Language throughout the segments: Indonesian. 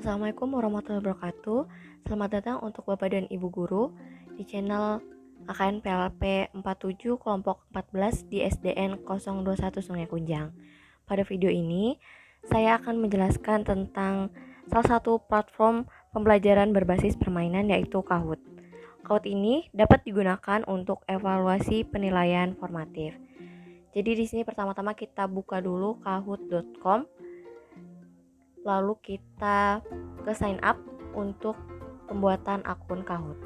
Assalamualaikum warahmatullahi wabarakatuh. Selamat datang untuk Bapak dan Ibu guru di channel AKN PLP 47 kelompok 14 di SDN 021 Sungai Kunjang. Pada video ini, saya akan menjelaskan tentang salah satu platform pembelajaran berbasis permainan yaitu Kahoot. Kahoot ini dapat digunakan untuk evaluasi penilaian formatif. Jadi di sini pertama-tama kita buka dulu kahoot.com. Lalu kita ke sign up untuk pembuatan akun Kahoot.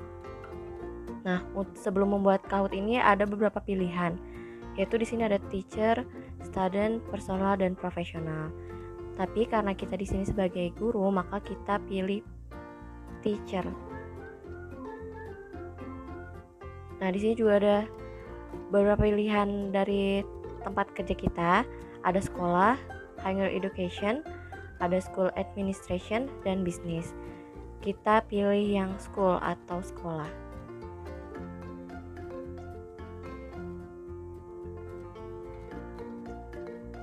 Nah, sebelum membuat Kahoot ini ada beberapa pilihan, yaitu di sini ada teacher, student, personal, dan profesional. Tapi karena kita di sini sebagai guru, maka kita pilih teacher. Nah, di sini juga ada beberapa pilihan dari tempat kerja kita. Ada sekolah, higher education, ada school administration, dan bisnis. Kita pilih yang school atau sekolah.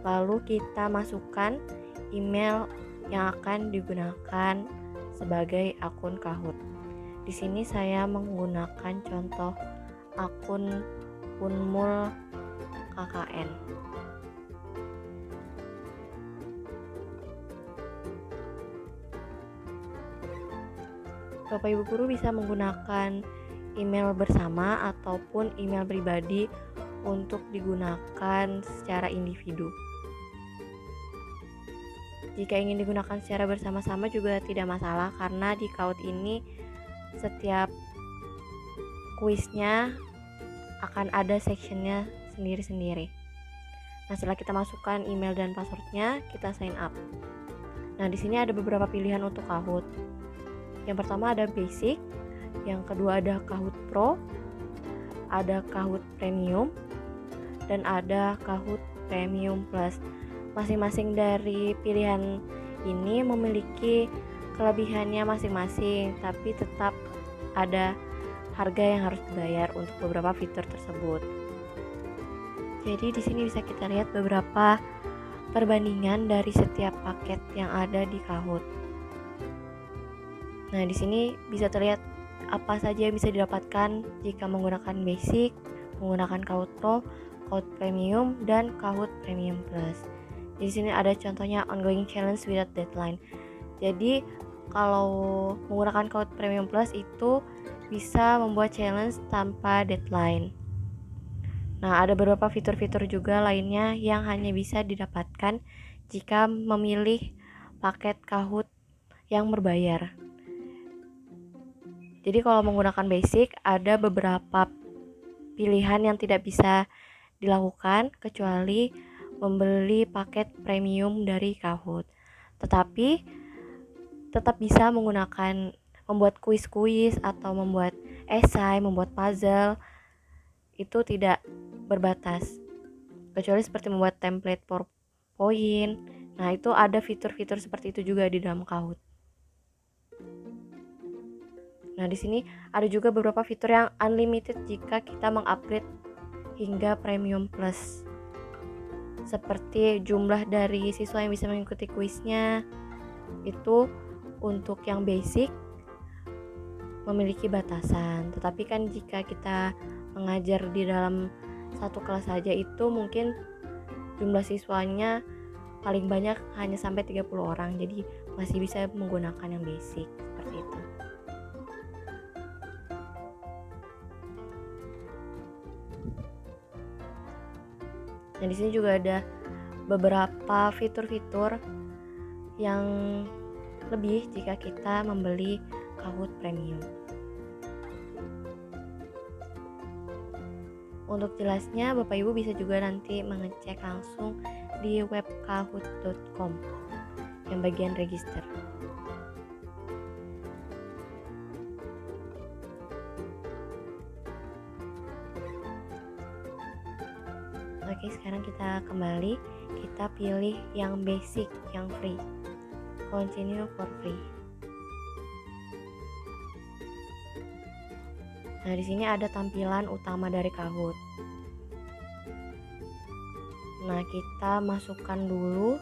Lalu kita masukkan email yang akan digunakan sebagai akun Kahoot. Di sini saya menggunakan contoh akun Unmul KKN. Bapak Ibu guru bisa menggunakan email bersama ataupun email pribadi untuk digunakan secara individu. Jika ingin digunakan secara bersama-sama juga tidak masalah, karena di Kahoot ini setiap kuisnya akan ada sectionnya sendiri-sendiri. Nah, setelah kita masukkan email dan passwordnya, kita sign up. Nah, di sini ada beberapa pilihan untuk Kahoot. Yang pertama ada basic, yang kedua ada Kahoot Pro, ada Kahoot Premium, dan ada Kahoot Premium Plus. Masing-masing dari pilihan ini memiliki kelebihannya masing-masing, tapi tetap ada harga yang harus dibayar untuk beberapa fitur tersebut. Jadi di sini bisa kita lihat beberapa perbandingan dari setiap paket yang ada di Kahoot. Nah, di sini bisa terlihat apa saja yang bisa didapatkan jika menggunakan basic, menggunakan Kahoot Pro, Kahoot Premium, dan Kahoot Premium Plus. Di sini ada contohnya ongoing challenge without deadline. Jadi kalau menggunakan Kahoot Premium Plus itu bisa membuat challenge tanpa deadline. Nah, ada beberapa fitur-fitur juga lainnya yang hanya bisa didapatkan jika memilih paket Kahoot yang berbayar. Jadi kalau menggunakan basic ada beberapa pilihan yang tidak bisa dilakukan kecuali membeli paket premium dari Kahoot. Tetapi tetap bisa membuat kuis-kuis atau membuat esai, membuat puzzle. Itu tidak berbatas. Kecuali seperti membuat template PowerPoint. Nah, itu ada fitur-fitur seperti itu juga di dalam Kahoot. Nah, di sini ada juga beberapa fitur yang unlimited jika kita mengupgrade hingga Premium Plus. Seperti jumlah dari siswa yang bisa mengikuti kuisnya. Itu untuk yang basic memiliki batasan. Tetapi kan jika kita mengajar di dalam satu kelas saja itu mungkin jumlah siswanya paling banyak hanya sampai 30 orang. Jadi masih bisa menggunakan yang basic seperti itu. Nah, di sini juga ada beberapa fitur-fitur yang lebih jika kita membeli Kahoot Premium. Untuk jelasnya, Bapak Ibu bisa juga nanti mengecek langsung di web kahoot.com yang bagian register. Oke, sekarang kita kembali, kita pilih yang basic, yang free. Continue for free. Nah, di sini ada tampilan utama dari Kahoot. Nah, kita masukkan dulu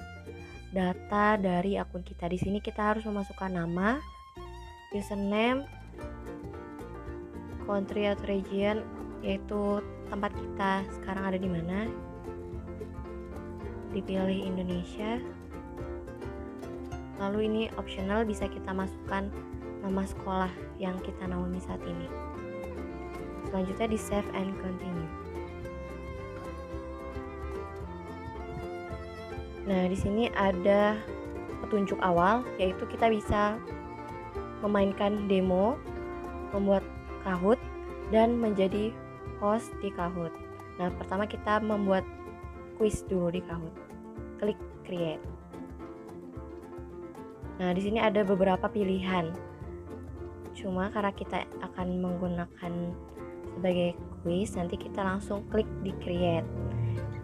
data dari akun kita. Di sini kita harus memasukkan nama, username, country atau region, yaitu tempat kita sekarang ada di mana. Dipilih Indonesia. Lalu ini optional, bisa kita masukkan nama sekolah yang kita naungi saat ini. Selanjutnya di save and continue. Nah, di sini ada petunjuk awal, yaitu kita bisa memainkan demo, membuat Kahoot, dan menjadi host di Kahoot. Nah, pertama kita membuat quiz dulu di Kahoot. Klik create. Nah, di sini ada beberapa pilihan. Cuma karena kita akan menggunakan sebagai quiz, nanti kita langsung klik di create.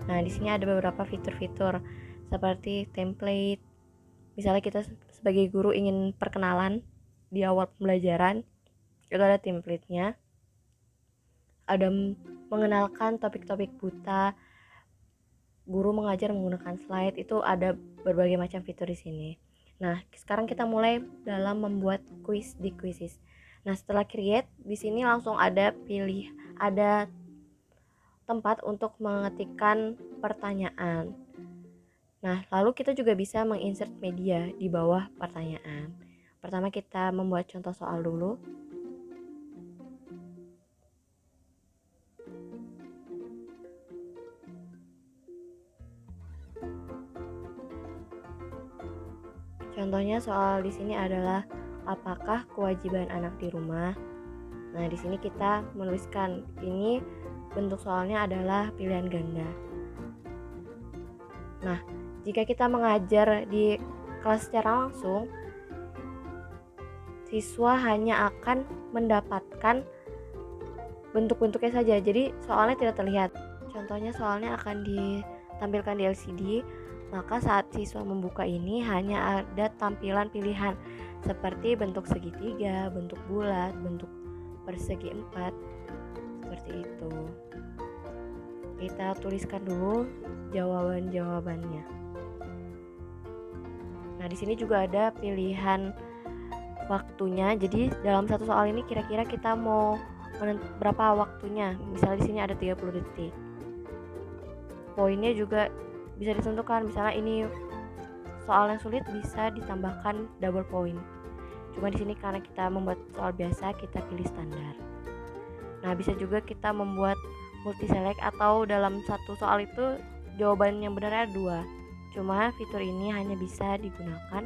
Nah, di sini ada beberapa fitur-fitur seperti template. Misalnya kita sebagai guru ingin perkenalan di awal pembelajaran, itu ada template-nya. Ada mengenalkan topik-topik buta, guru mengajar menggunakan slide, itu ada berbagai macam fitur di sini. Nah, sekarang kita mulai dalam membuat quiz di Quizizz. Nah, setelah create, di sini langsung ada tempat untuk mengetikkan pertanyaan. Nah, lalu kita juga bisa menginsert media di bawah pertanyaan. Pertama kita membuat contoh soal dulu. Contohnya soal di sini adalah apakah kewajiban anak di rumah? Nah, di sini kita menuliskan, ini bentuk soalnya adalah pilihan ganda. Nah, jika kita mengajar di kelas secara langsung, siswa hanya akan mendapatkan bentuk-bentuknya saja, jadi soalnya tidak terlihat. Contohnya soalnya akan ditampilkan di LCD, maka saat siswa membuka ini hanya ada tampilan pilihan seperti bentuk segitiga, bentuk bulat, bentuk persegi 4, seperti itu. Kita tuliskan dulu jawaban-jawabannya. Nah, di sini juga ada pilihan waktunya. Jadi dalam satu soal ini kira-kira kita mau berapa waktunya. Misalnya di sini ada 30 detik. Poinnya juga bisa ditentukan. Misalnya ini soal yang sulit bisa ditambahkan double point. Cuma di sini karena kita membuat soal biasa, kita pilih standar. Nah, bisa juga kita membuat multi select atau dalam satu soal itu jawaban yang benar ada 2. Cuma fitur ini hanya bisa digunakan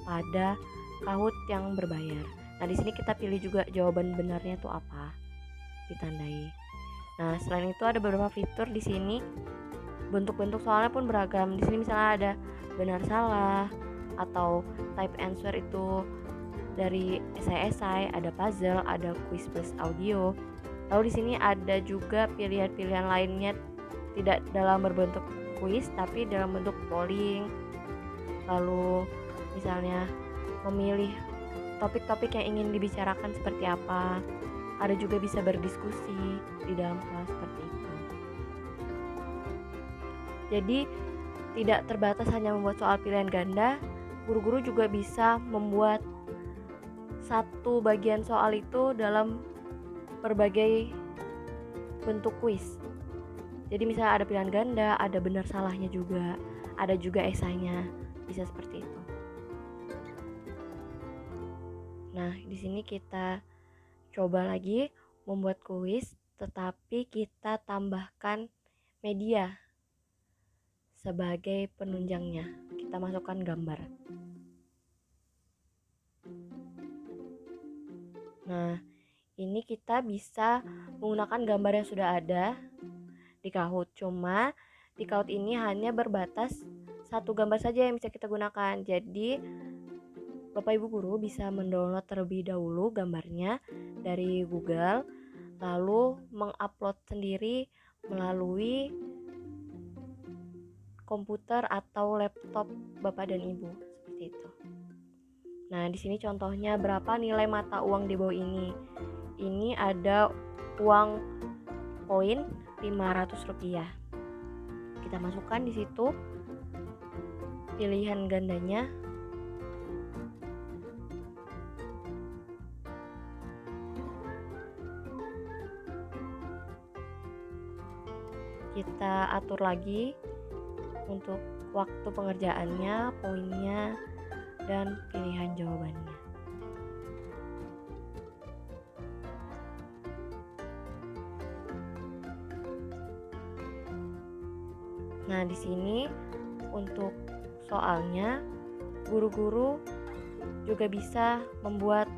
pada Kahoot yang berbayar. Nah, di sini kita pilih juga jawaban benarnya itu apa, ditandai. Nah, selain itu ada beberapa fitur di sini. Bentuk-bentuk soalnya pun beragam. Di sini misalnya ada benar salah atau type answer itu dari esai-esai, ada puzzle, ada quiz plus audio. Lalu di sini ada juga pilihan-pilihan lainnya, tidak dalam berbentuk quiz tapi dalam bentuk polling. Lalu misalnya memilih topik-topik yang ingin dibicarakan seperti apa. Ada juga bisa berdiskusi di dalam kelas seperti itu. Jadi tidak terbatas hanya membuat soal pilihan ganda, guru-guru juga bisa membuat satu bagian soal itu dalam berbagai bentuk kuis. Jadi misalnya ada pilihan ganda, ada benar salahnya juga, ada juga esainya, bisa seperti itu. Nah, di sini kita coba lagi membuat kuis, tetapi kita tambahkan media sebagai penunjangnya. Kita masukkan gambar. Nah, ini kita bisa menggunakan gambar yang sudah ada di Kahoot. Cuma di Kahoot ini hanya berbatas satu gambar saja yang bisa kita gunakan. Jadi Bapak Ibu guru bisa mendownload terlebih dahulu gambarnya dari Google, lalu mengupload sendiri melalui komputer atau laptop Bapak dan Ibu, seperti itu. Nah, di sini contohnya berapa nilai mata uang di bawah ini. Ini ada uang koin Rp500. Kita masukkan di situ. pilihan gandanya. Kita atur lagi untuk waktu pengerjaannya, poinnya, dan pilihan jawabannya. Nah, di sini untuk soalnya, guru-guru juga bisa membuat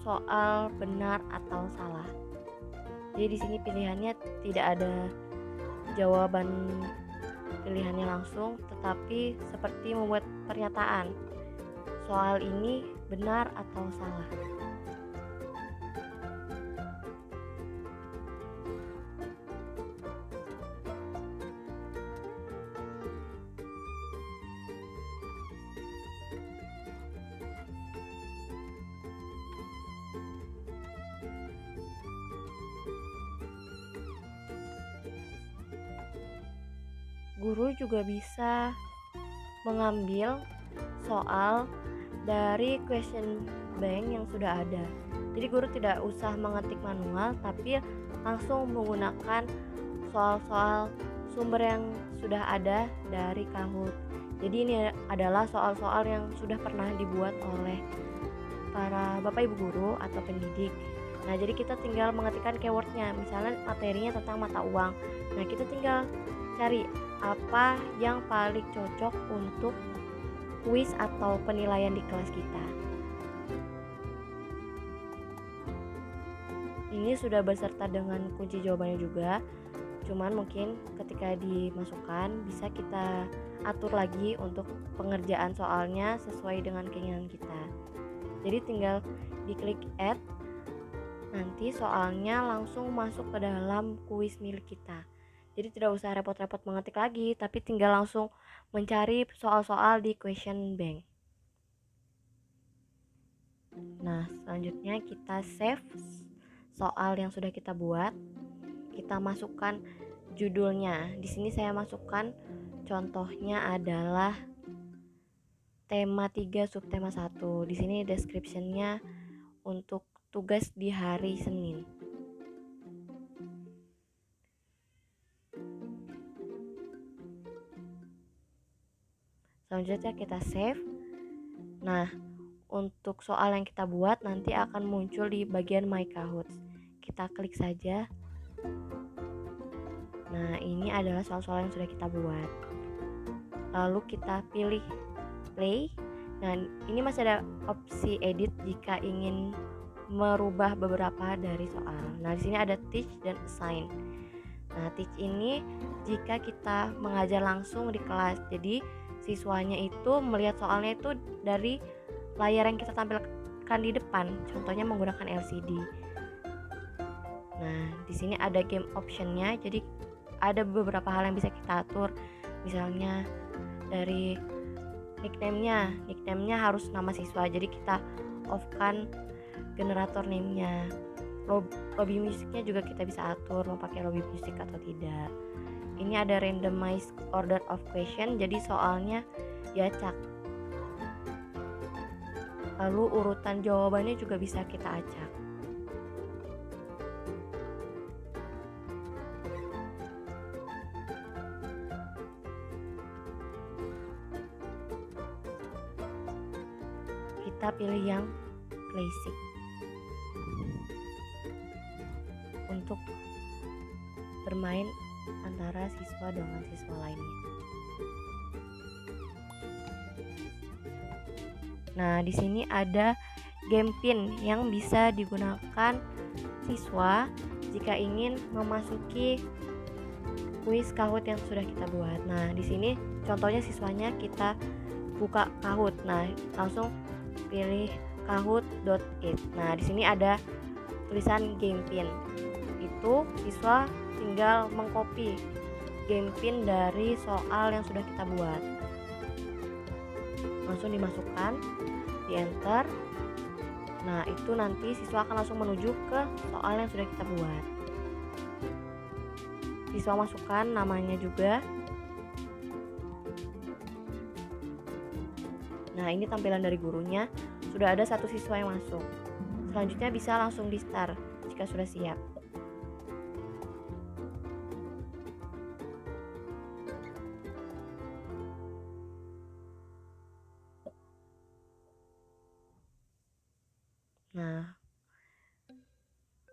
soal benar atau salah. Jadi di sini pilihannya tidak ada jawaban pilihannya langsung, tetapi seperti membuat pernyataan. Soal ini benar atau salah. Guru juga bisa mengambil soal dari question bank yang sudah ada. Jadi guru tidak usah mengetik manual, tapi langsung menggunakan soal-soal sumber yang sudah ada dari Kahoot. Jadi ini adalah soal-soal yang sudah pernah dibuat oleh para bapak ibu guru atau pendidik. Nah, jadi kita tinggal mengetikkan keywordnya, misalnya materinya tentang mata uang. Nah, kita tinggal cari apa yang paling cocok untuk kuis atau penilaian di kelas kita. Ini sudah beserta dengan kunci jawabannya juga, cuman mungkin ketika dimasukkan bisa kita atur lagi untuk pengerjaan soalnya sesuai dengan keinginan kita. Jadi tinggal diklik add, nanti soalnya langsung masuk ke dalam kuis milik kita. Jadi tidak usah repot-repot mengetik lagi, tapi tinggal langsung mencari soal-soal di question bank. Nah, selanjutnya kita save soal yang sudah kita buat. Kita masukkan judulnya. Di sini saya masukkan contohnya adalah tema 3 subtema 1. Di sini description-nya untuk tugas di hari Senin. Selanjutnya kita save. Nah, untuk soal yang kita buat nanti akan muncul di bagian My Kahoot. Kita klik saja. Nah, ini adalah soal-soal yang sudah kita buat. Lalu kita pilih play. Nah, ini masih ada opsi edit jika ingin merubah beberapa dari soal. Nah, di sini ada teach dan assign. Nah, teach ini jika kita mengajar langsung di kelas. Jadi siswanya itu melihat soalnya itu dari layar yang kita tampilkan di depan, contohnya menggunakan LCD. Nah, di sini ada game optionnya, jadi ada beberapa hal yang bisa kita atur, misalnya dari nickname-nya harus nama siswa, jadi kita off-kan generator name-nya. Lobby musiknya juga kita bisa atur mau pakai lobby musik atau tidak. Ini ada randomized order of question, jadi soalnya diacak. Lalu urutan jawabannya juga bisa kita acak. Kita pilih yang classic untuk bermain antara siswa dengan siswa lainnya. Nah, di sini ada game pin yang bisa digunakan siswa jika ingin memasuki kuis Kahoot yang sudah kita buat. Nah, di sini contohnya siswanya kita buka Kahoot. Nah, langsung pilih kahoot.it. Nah, di sini ada tulisan game pin. Itu siswa tinggal mengcopy game pin dari soal yang sudah kita buat, langsung dimasukkan, di enter. Nah, itu nanti siswa akan langsung menuju ke soal yang sudah kita buat. Siswa masukkan namanya juga. Nah, ini tampilan dari gurunya. Sudah ada 1 siswa yang masuk. Selanjutnya bisa langsung di start jika sudah siap. Nah,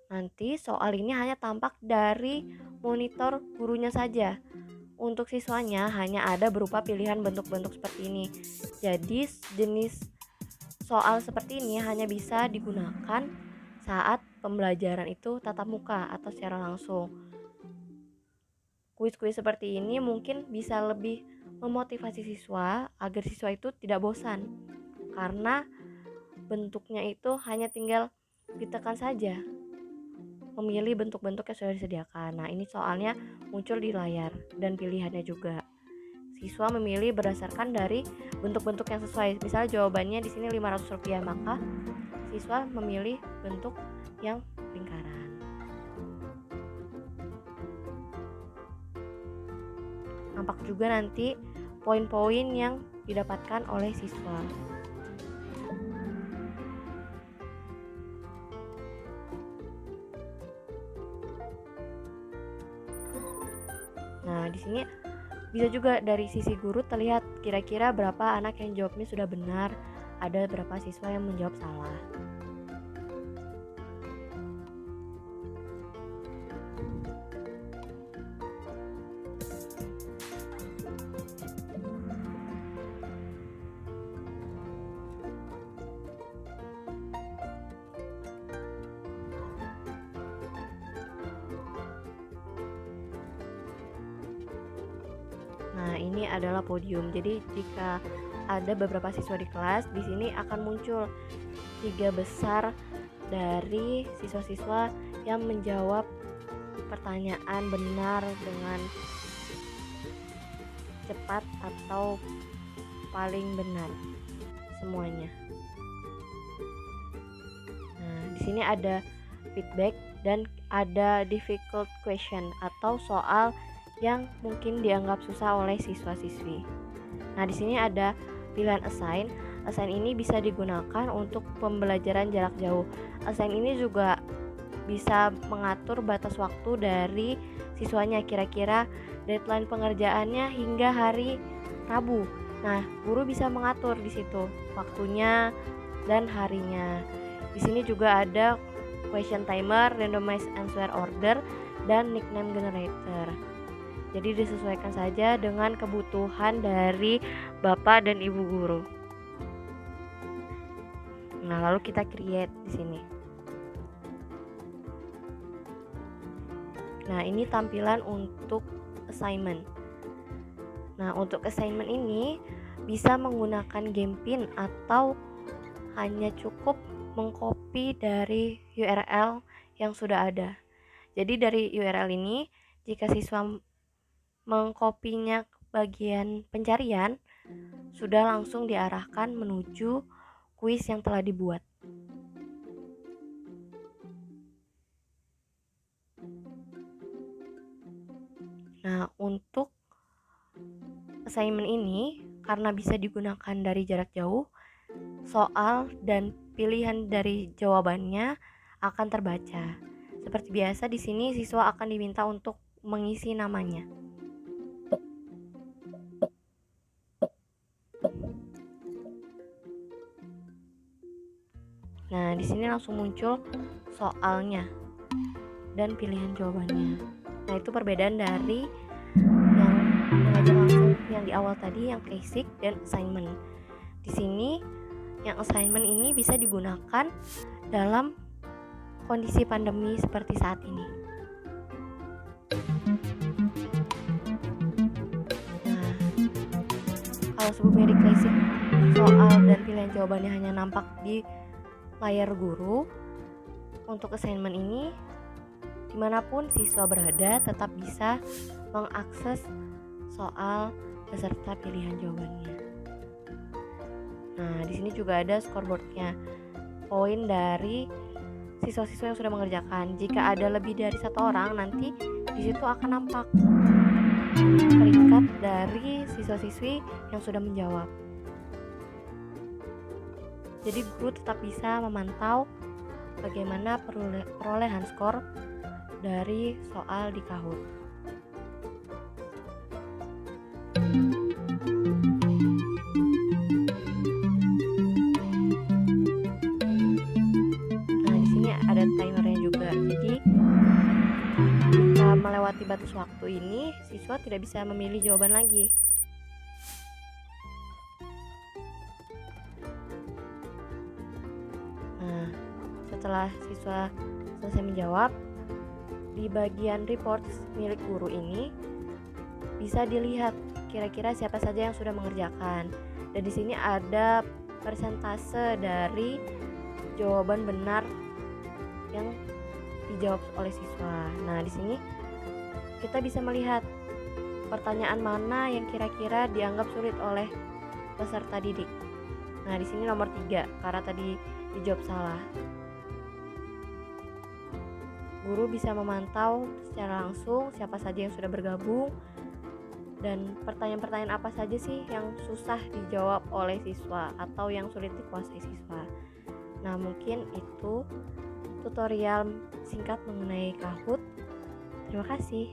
nanti soal ini hanya tampak dari monitor gurunya saja. Untuk siswanya hanya ada berupa pilihan bentuk-bentuk seperti ini. Jadi jenis soal seperti ini hanya bisa digunakan saat pembelajaran itu tatap muka atau secara langsung. Kuis-kuis seperti ini mungkin bisa lebih memotivasi siswa agar siswa itu tidak bosan, karena bentuknya itu hanya tinggal ditekan saja, memilih bentuk-bentuk yang sudah disediakan. Nah, ini soalnya muncul di layar dan pilihannya juga. Siswa memilih berdasarkan dari bentuk-bentuk yang sesuai. Misalnya jawabannya di sini Rp500, maka siswa memilih bentuk yang lingkaran. Nampak juga nanti poin-poin yang didapatkan oleh siswa. Nah, di sini bisa juga dari sisi guru terlihat kira-kira berapa anak yang jawabnya sudah benar, ada berapa siswa yang menjawab salah. Nah, ini adalah podium. Jadi jika ada beberapa siswa di kelas, di sini akan muncul 3 besar dari siswa-siswa yang menjawab pertanyaan benar dengan cepat atau paling benar semuanya. Nah, di sini ada feedback dan ada difficult question atau soal yang mungkin dianggap susah oleh siswa-siswi. Nah, di sini ada pilihan assign. Assign ini bisa digunakan untuk pembelajaran jarak jauh. Assign ini juga bisa mengatur batas waktu dari siswanya, kira-kira deadline pengerjaannya hingga hari Rabu. Nah, guru bisa mengatur di situ waktunya dan harinya. Di sini juga ada question timer, randomized answer order, dan nickname generator. Jadi disesuaikan saja dengan kebutuhan dari Bapak dan Ibu guru. Nah, lalu kita create di sini. Nah, ini tampilan untuk assignment. Nah, untuk assignment ini bisa menggunakan game pin atau hanya cukup mengcopy dari URL yang sudah ada. Jadi dari URL ini, jika siswa mengkopinya ke bagian pencarian, sudah langsung diarahkan menuju kuis yang telah dibuat. Nah, untuk assignment ini karena bisa digunakan dari jarak jauh, soal dan pilihan dari jawabannya akan terbaca. Seperti biasa di sini siswa akan diminta untuk mengisi namanya. Nah, di sini langsung muncul soalnya dan pilihan jawabannya. Nah, itu perbedaan dari yang mengajar langsung yang di awal tadi, yang basic dan assignment. Di sini yang assignment ini bisa digunakan dalam kondisi pandemi seperti saat ini. Nah, kalau sebelumnya di classic soal dan pilihan jawabannya hanya nampak di layar guru, untuk assignment ini dimanapun siswa berada tetap bisa mengakses soal beserta pilihan jawabannya. Nah, di sini juga ada scoreboardnya, poin dari siswa-siswa yang sudah mengerjakan. Jika ada lebih dari 1 orang, nanti di situ akan nampak peringkat dari siswa-siswi yang sudah menjawab. Jadi guru tetap bisa memantau bagaimana perolehan skor dari soal di Kahoot. Nah, di sini ada timernya juga. Jadi jika melewati batas waktu ini, siswa tidak bisa memilih jawaban lagi. Nah, setelah siswa selesai menjawab, di bagian reports milik guru ini bisa dilihat kira-kira siapa saja yang sudah mengerjakan. Dan di sini ada persentase dari jawaban benar yang dijawab oleh siswa. Nah, di sini kita bisa melihat pertanyaan mana yang kira-kira dianggap sulit oleh peserta didik. Nah, di sini nomor 3 karena tadi dijawab salah. Guru bisa memantau secara langsung siapa saja yang sudah bergabung dan pertanyaan-pertanyaan apa saja sih yang susah dijawab oleh siswa atau yang sulit dikuasai siswa. Nah, mungkin itu tutorial singkat mengenai Kahoot. Terima kasih.